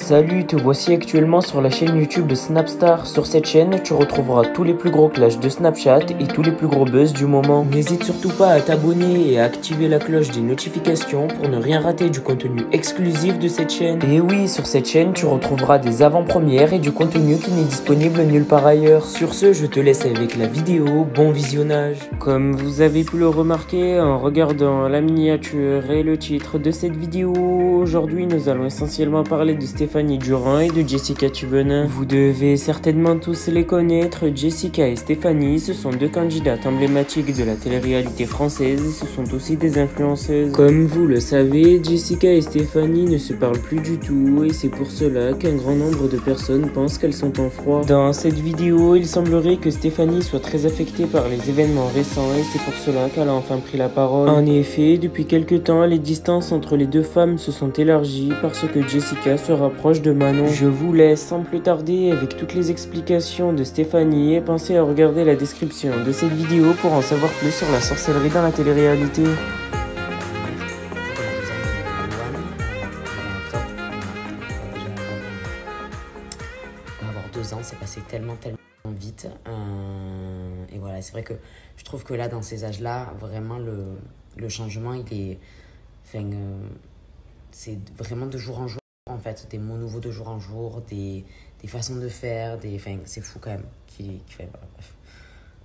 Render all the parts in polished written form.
Salut, te voici actuellement sur la chaîne YouTube de Snapstar. Sur cette chaîne, tu retrouveras tous les plus gros clashs de Snapchat et tous les plus gros buzz du moment. N'hésite surtout pas à t'abonner et à activer la cloche des notifications pour ne rien rater du contenu exclusif de cette chaîne. Et oui, sur cette chaîne, tu retrouveras des avant-premières et du contenu qui n'est disponible nulle part ailleurs. Sur ce, je te laisse avec la vidéo, bon visionnage. Comme vous avez pu le remarquer en regardant la miniature et le titre de cette vidéo, aujourd'hui nous allons essentiellement parler de Stéphanie Durand et de Jessica Thivenin. Vous devez certainement tous les connaître. Jessica et Stéphanie, ce sont deux candidates emblématiques de la télé-réalité française et ce sont aussi des influenceuses. Comme vous le savez, Jessica et Stéphanie ne se parlent plus du tout et c'est pour cela qu'un grand nombre de personnes pensent qu'elles sont en froid. Dans cette vidéo, il semblerait que Stéphanie soit très affectée par les événements récents et c'est pour cela qu'elle a enfin pris la parole. En effet, depuis quelques temps, les distances entre les deux femmes se sont élargies parce que Jessica se rapproche de Manon. Je vous laisse sans plus tarder avec toutes les explications de Stéphanie et pensez à regarder la description de cette vidéo pour en savoir plus sur la sorcellerie dans la télé-réalité. On va avoir 2 ans, c'est passé tellement vite. Et voilà, c'est vrai que je trouve que là, dans ces âges-là, vraiment le changement, il est... Enfin, c'est vraiment de jour en jour, en fait. Des mots nouveaux de jour en jour, des façons de faire, enfin, c'est fou quand même. Voilà, bref.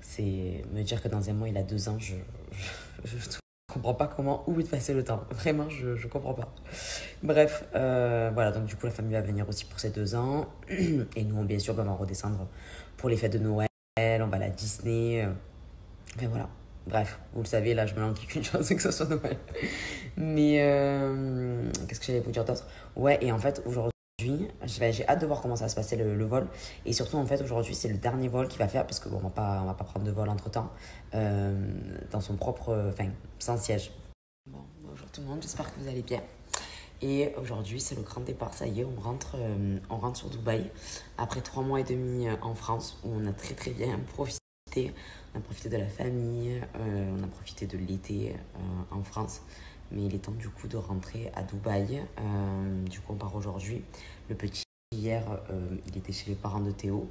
C'est me dire que dans un mois, il a 2 ans, je comprends pas où est passé le temps. Vraiment, je comprends pas. Bref, voilà, donc du coup, la famille va venir aussi pour ses 2 ans. Et nous, bien sûr, on va redescendre pour les fêtes de Noël. On va à la Disney. Enfin, voilà. Bref, vous le savez, là, je me lance qu'une chose, c'est que ce soit Noël. Mais, qu'est-ce que j'allais vous dire d'autre? Ouais, et en fait, aujourd'hui, j'ai hâte de voir comment ça va se passer le vol. Et surtout, en fait, aujourd'hui, c'est le dernier vol qu'il va faire, parce que bon, on va pas prendre de vol entre-temps, dans son propre, enfin, sans siège. Bon, bonjour tout le monde, j'espère que vous allez bien. Et aujourd'hui, c'est le grand départ, ça y est, on rentre sur Dubaï. Après 3 mois et demi en France, où on a très bien profité. On a profité de la famille, on a profité de l'été en France. Mais il est temps du coup de rentrer à Dubaï. Du coup, on part aujourd'hui. Le petit, hier, il était chez les parents de Théo.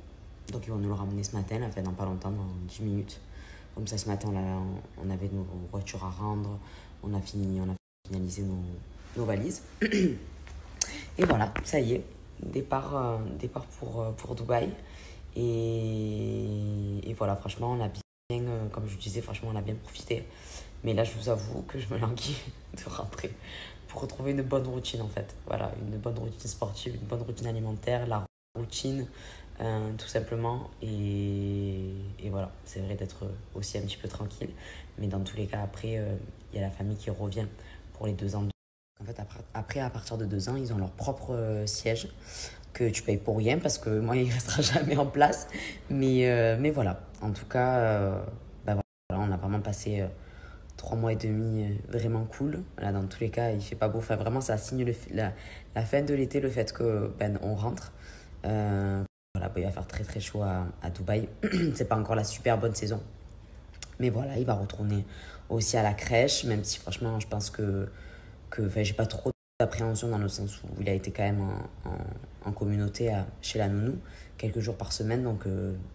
Donc, ils vont nous le ramener ce matin, enfin, dans pas longtemps, dans 10 minutes. Comme ça, ce matin, là, on avait nos voitures à rendre. On a finalisé nos valises. Et voilà, ça y est, départ pour Dubaï. Et voilà, franchement, on a bien, comme je vous disais, franchement, on a bien profité. Mais là, je vous avoue que je me languis de rentrer pour retrouver une bonne routine, en fait. Voilà, une bonne routine sportive, une bonne routine alimentaire, la routine, tout simplement. Et voilà, c'est vrai d'être aussi un petit peu tranquille. Mais dans tous les cas, après, il y a la famille qui revient pour les 2 ans. En fait, après, à partir de 2 ans, ils ont leur propre siège que tu payes pour rien parce que moi, il ne restera jamais en place. Mais voilà, en tout cas, voilà, on a vraiment passé 3 mois et demi vraiment cool. Là, dans tous les cas, il ne fait pas beau. Enfin, vraiment, ça signe la fin de l'été, le fait que on rentre. Voilà, il va faire très chaud à Dubaï. C'est pas encore la super bonne saison. Mais voilà, il va retourner aussi à la crèche, même si franchement, je pense que j'ai pas trop d'appréhension dans le sens où il a été quand même en communauté chez la nounou quelques jours par semaine. Donc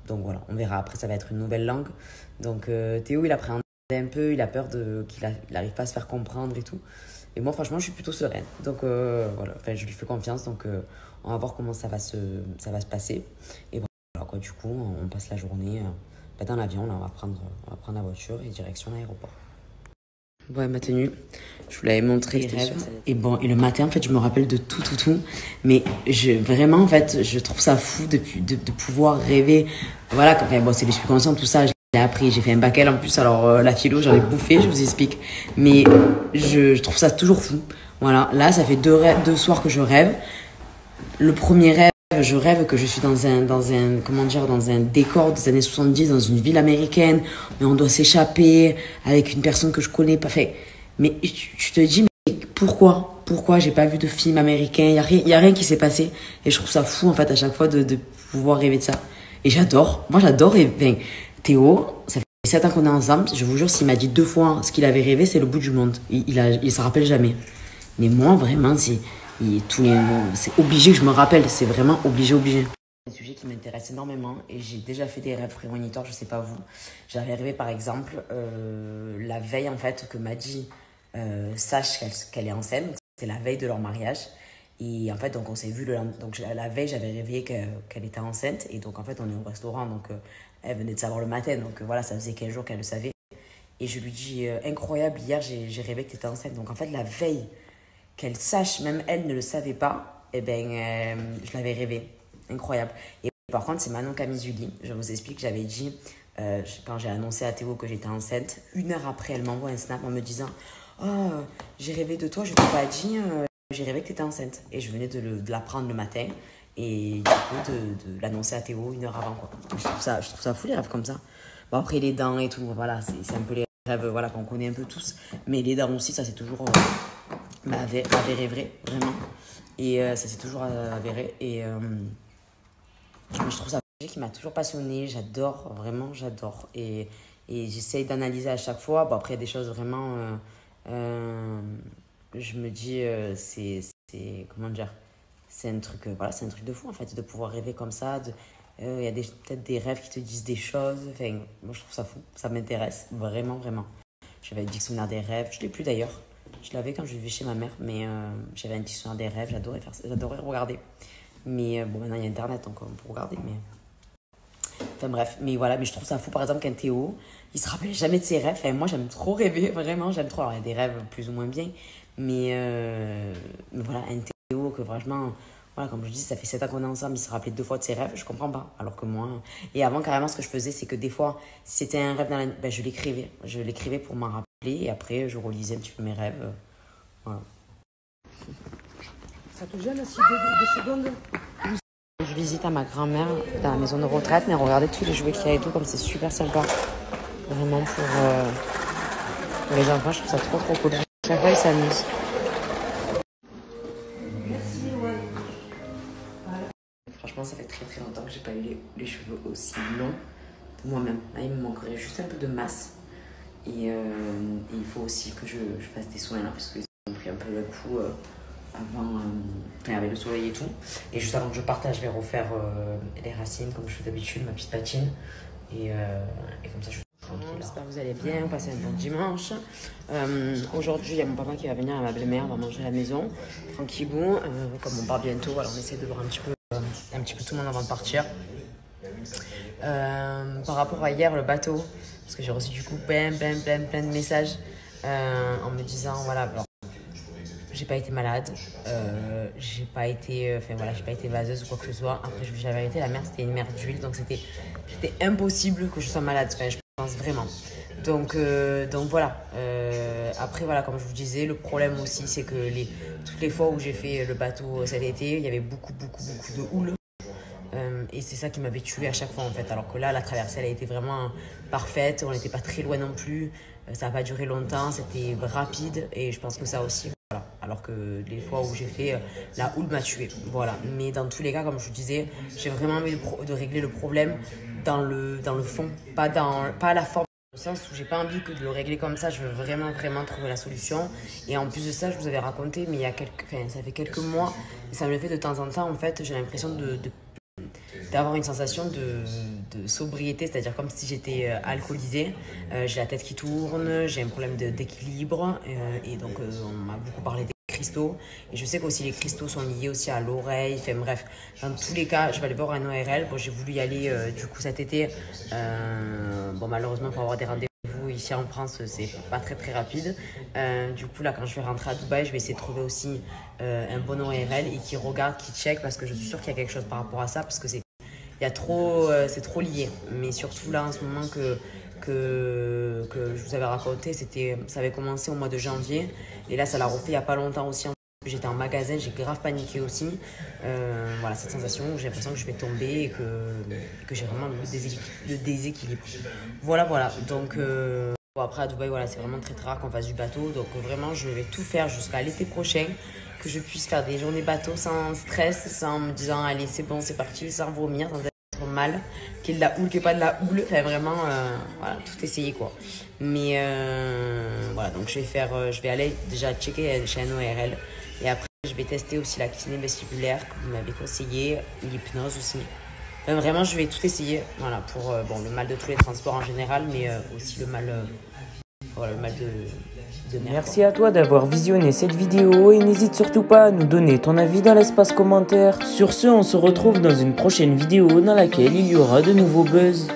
voilà, on verra. Après, ça va être une nouvelle langue. Donc Théo, il appréhende un peu, il a peur qu'il n'arrive pas à se faire comprendre et tout. Et moi, franchement, je suis plutôt sereine. Donc voilà, enfin, je lui fais confiance. Donc on va voir comment ça va se passer. Et voilà, quoi, du coup, on passe la journée dans l'avion. Là, on va prendre la voiture et direction l'aéroport. Ouais, ma tenue, je vous l'avais montré. Et bon, et le matin, en fait, je me rappelle de tout. Mais vraiment, en fait, je trouve ça fou de pouvoir rêver. Voilà, enfin, bon, c'est le subconscient, tout ça. Je l'ai appris, j'ai fait un bac L en plus. Alors, la philo, j'en ai bouffé, je vous explique. Mais je trouve ça toujours fou. Voilà, là, ça fait 2 soirs que je rêve. Le premier rêve, je rêve que je suis dans un décor des années 70, dans une ville américaine, mais on doit s'échapper avec une personne que je connais pas. Fait. Mais tu te dis, mais pourquoi j'ai pas vu de film américain? Il y a rien qui s'est passé. Et je trouve ça fou, en fait, à chaque fois de pouvoir rêver de ça. Et j'adore. Moi, j'adore. Et ben, Théo, ça fait 7 ans qu'on est ensemble. Je vous jure, s'il m'a dit 2 fois ce qu'il avait rêvé, c'est le bout du monde. Il s'en rappelle jamais. Mais moi, vraiment, Et c'est obligé que je me rappelle, c'est vraiment obligé. C'est un sujet qui m'intéresse énormément et j'ai déjà fait des rêves prémonitoires, je sais pas vous. J'avais rêvé par exemple la veille en fait que Maddy sache qu'elle est enceinte, c'est la veille de leur mariage. Et en fait, donc on s'est vu donc la veille, j'avais rêvé qu'elle était enceinte et donc en fait on est au restaurant, donc elle venait de savoir le matin, donc voilà, ça faisait 15 jours qu'elle le savait. Et je lui dis incroyable, hier j'ai rêvé que tu étais enceinte. Donc en fait la veille qu'elle sache, même elle ne le savait pas, eh ben, je l'avais rêvé. Incroyable. Et par contre, c'est Manon Camizuli. Je vous explique, j'avais dit, quand j'ai annoncé à Théo que j'étais enceinte, 1 heure après, elle m'envoie un snap en me disant « Oh, j'ai rêvé de toi, je t'ai pas dit, j'ai rêvé que tu étais enceinte. » Et je venais de l'apprendre le matin et du coup de l'annoncer à Théo 1 heure avant. Quoi. Je trouve ça fou les rêves comme ça. Bon, après les dents et tout, voilà, c'est un peu les rêves voilà, qu'on connaît un peu tous. Mais les dents aussi, ça c'est toujours... avéré vrai, vraiment. Et ça s'est toujours avéré. Et je trouve ça un sujet qui m'a toujours passionnée. J'adore, vraiment, j'adore. Et j'essaye d'analyser à chaque fois. Bon, après, il y a des choses vraiment... je me dis, comment dire, c'est un truc, voilà, c'est un truc de fou, en fait, de pouvoir rêver comme ça. Il y a peut-être des rêves qui te disent des choses. Enfin, moi, je trouve ça fou. Ça m'intéresse, vraiment, vraiment. J'avais le dictionnaire des rêves. Je ne l'ai plus, d'ailleurs. Je l'avais quand je vivais chez ma mère, mais j'avais un dictionnaire des rêves, j'adorais faire ça, j'adorais regarder. Mais bon, maintenant il y a Internet, donc on peut regarder. Mais... Enfin bref, mais voilà, mais je trouve ça fou, par exemple, qu'un Théo, il se rappelle jamais de ses rêves. Enfin, moi, j'aime trop rêver, vraiment, j'aime trop. Alors, il y a des rêves plus ou moins bien, mais voilà, un Théo que franchement, voilà, comme je dis, ça fait 7 ans qu'on est ensemble, il se rappelait 2 fois de ses rêves, je comprends pas. Alors que moi, et avant, carrément, ce que je faisais, c'est que des fois, si c'était un rêve dans ben, je l'écrivais pour m'en rappeler. Et après, je relisais un petit peu mes rêves. Voilà. Ça te gêne si deux secondes? Je visite à ma grand-mère dans la maison de retraite, mais regardez tous les jouets qu'il y a et tout, comme c'est super sympa. Vraiment pour les enfants, je trouve ça trop cool. Chaque fois, ils s'amusent. Franchement, ça fait très longtemps que j'ai pas eu les cheveux aussi longs de moi-même. Là, il me manquerait juste un peu de masse. Et il faut aussi que je fasse des soins là, parce qu'ils ont pris un peu le coup avec le soleil et tout. Et juste avant que je parte, je vais refaire les racines comme je fais d'habitude, ma petite patine. Et comme ça, je suis tranquille. J'espère que vous allez bien, passez un bon dimanche. Aujourd'hui, il y a mon papa qui va venir à ma belle-mère, on va manger à la maison, tranquillou. Comme on part bientôt, alors on essaie de voir un petit peu tout le monde avant de partir. Par rapport à hier, le bateau, parce que j'ai reçu du coup plein de messages en me disant voilà, alors, j'ai pas été malade, j'ai pas été vaseuse ou quoi que ce soit. Après, je vous dis la vérité, la mer c'était une mer d'huile, donc c'était impossible que je sois malade, enfin, je pense vraiment. Donc voilà. Après voilà, comme je vous disais, le problème aussi c'est que toutes les fois où j'ai fait le bateau cet été, il y avait beaucoup de houle. Et c'est ça qui m'avait tué à chaque fois en fait. Alors que là, la traversée, elle a été vraiment parfaite. On n'était pas très loin non plus. Ça n'a pas duré longtemps. C'était rapide. Et je pense que ça aussi, voilà. Alors que les fois où j'ai fait, la houle m'a tué. Voilà. Mais dans tous les cas, comme je vous disais, j'ai vraiment envie de régler le problème dans le fond, pas à la forme. Au sens où j'ai pas envie que de le régler comme ça, je veux vraiment trouver la solution. Et en plus de ça, je vous avais raconté, mais ça fait quelques mois, et ça me le fait de temps en temps, en fait, j'ai l'impression d'avoir une sensation de sobriété, c'est-à-dire comme si j'étais alcoolisée. J'ai la tête qui tourne, j'ai un problème d'équilibre, et donc on m'a beaucoup parlé des cristaux. Et je sais qu'aussi les cristaux sont liés aussi à l'oreille, enfin bref, dans tous les cas, je vais aller voir un ORL. Bon, j'ai voulu y aller du coup cet été. Bon, malheureusement, pour avoir des rendez-vous ici en France, c'est pas très rapide. Du coup, là, quand je vais rentrer à Dubaï, je vais essayer de trouver aussi un bon ORL et qui regarde, qui check, parce que je suis sûre qu'il y a quelque chose par rapport à ça, parce que c'est trop lié. Mais surtout là, en ce moment que je vous avais raconté, ça avait commencé au mois de janvier. Et là, ça l'a refait il n'y a pas longtemps aussi. J'étais en magasin, j'ai grave paniqué aussi. Voilà, cette sensation où j'ai l'impression que je vais tomber et que j'ai vraiment le déséquilibre. Voilà. Donc, bon, après, à Dubaï, voilà, c'est vraiment très rare qu'on fasse du bateau. Donc, vraiment, je vais tout faire jusqu'à l'été prochain. Que je puisse faire des journées bateau sans stress, sans me disant, allez, c'est bon, c'est parti, sans vomir, sans être mal. Qu'il y ait de la houle, qu'il n'y ait pas de la houle. Enfin, vraiment, voilà, tout essayer, quoi. Mais voilà, donc je vais aller déjà checker chez un ORL. Et après, Je vais tester aussi la kiné vestibulaire que vous m'avez conseillé, l'hypnose aussi. Enfin, vraiment, je vais tout essayer. Voilà, pour bon, le mal de tous les transports en général, mais aussi le mal, voilà, le mal de mer. Merci à toi d'avoir visionné cette vidéo et n'hésite surtout pas à nous donner ton avis dans l'espace commentaire. Sur ce, on se retrouve dans une prochaine vidéo dans laquelle il y aura de nouveaux buzz.